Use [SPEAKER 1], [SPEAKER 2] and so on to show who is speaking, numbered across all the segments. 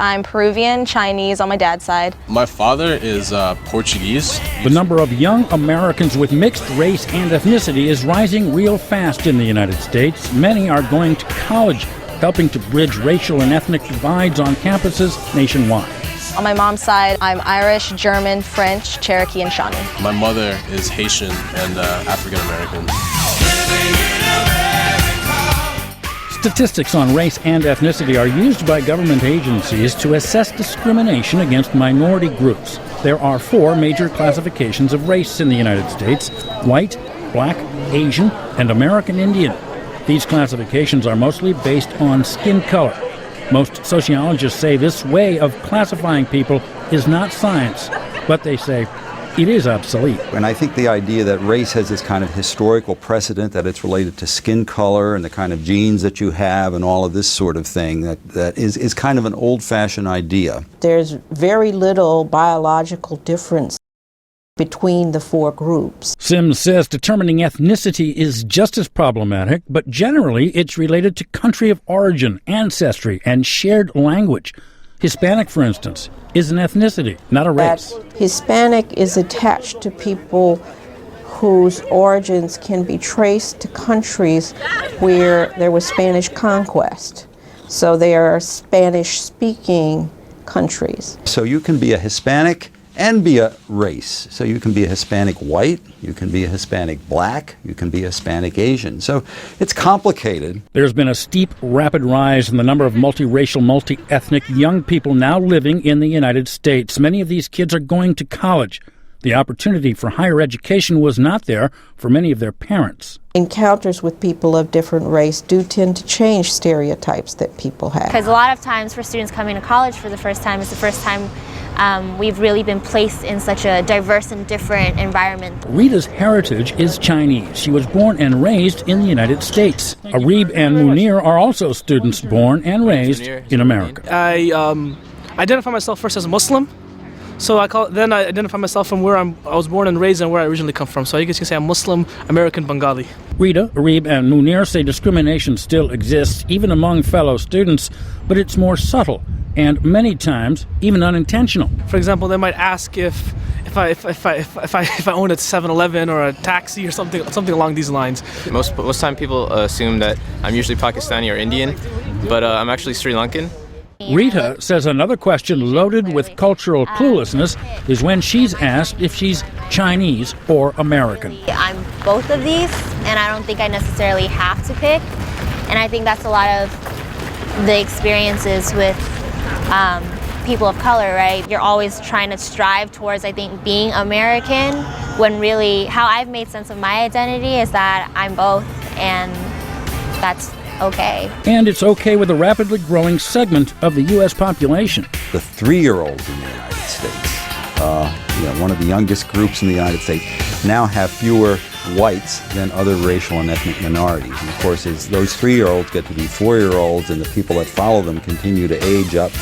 [SPEAKER 1] I'm Peruvian, Chinese on my dad's side.
[SPEAKER 2] My father is Portuguese.
[SPEAKER 3] The number of young Americans with mixed race and ethnicity is rising real fast in the United States. Many are going to college, helping to bridge racial and ethnic divides on campuses nationwide.
[SPEAKER 1] On my mom's side, I'm Irish, German, French, Cherokee, and Shawnee.
[SPEAKER 2] My mother is Haitian and African American.
[SPEAKER 3] Statistics on race and ethnicity are used by government agencies to assess discrimination against minority groups. There are 4 major classifications of race in the United States: white, black, Asian, and American Indian. These classifications are mostly based on skin color. Most sociologists say this way of classifying people is not science, but they say it is obsolete.
[SPEAKER 4] And I think the idea that race has this kind of historical precedent, that it's related to skin color and the kind of genes that you have and all of this sort of thing, that is kind of an old-fashioned idea.
[SPEAKER 5] There's very little biological difference between the 4 groups.
[SPEAKER 3] Sims says determining ethnicity is just as problematic, but generally it's related to country of origin, ancestry, and shared language. Hispanic, for instance, is an ethnicity, not a race.
[SPEAKER 5] Hispanic is attached to people whose origins can be traced to countries where there was Spanish conquest. So they are Spanish-speaking countries.
[SPEAKER 4] So you can be a Hispanic and be a race. So you can be a Hispanic white, you can be a Hispanic black, you can be a Hispanic Asian. So it's complicated.
[SPEAKER 3] There's been a steep, rapid rise in the number of multiracial, multi-ethnic young people now living in the United States. Many of these kids are going to college. The opportunity for higher education was not there for many of their parents.
[SPEAKER 5] Encounters with people of different race do tend to change stereotypes that people have.
[SPEAKER 6] Because a lot of times for students coming to college for the first time, it's the first time we've really been placed in such a diverse and different environment.
[SPEAKER 3] Rita's heritage is Chinese. She was born and raised in the United States. Areeb and Muneer are also students born and raised in America.
[SPEAKER 7] I identify myself first as a Muslim, so I identify myself from where I was born and raised and where I originally come from. So I guess you can say I'm Muslim, American, Bengali.
[SPEAKER 3] Rita, Areeb, and Muneer say discrimination still exists, even among fellow students, but it's more subtle and many times even unintentional.
[SPEAKER 7] For example, they might ask if I own a 7-Eleven or a taxi or something along these lines.
[SPEAKER 8] Most time people assume that I'm usually Pakistani or Indian, but I'm actually Sri Lankan.
[SPEAKER 3] Rita says another question loaded with cultural cluelessness is when she's asked if she's Chinese or American.
[SPEAKER 6] I'm both of these, and I don't think I necessarily have to pick. And I think that's a lot of the experiences with people of color, right? You're always trying to strive towards, I think, being American, when really how I've made sense of my identity is that I'm both, and that's okay.
[SPEAKER 3] And it's okay with a rapidly growing segment of the U.S. population.
[SPEAKER 4] The 3-year-olds in the United States, one of the youngest groups in the United States, now have fewer whites than other racial and ethnic minorities. And of course, as those 3-year-olds get to be 4-year-olds and the people that follow them continue to age up,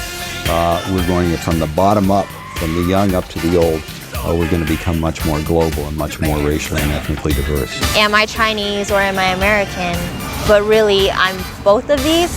[SPEAKER 4] we're going from the bottom up, from the young up to the old. We're going to become much more global and much more racially and ethnically diverse.
[SPEAKER 6] Am I Chinese or am I American? But really, I'm both of these.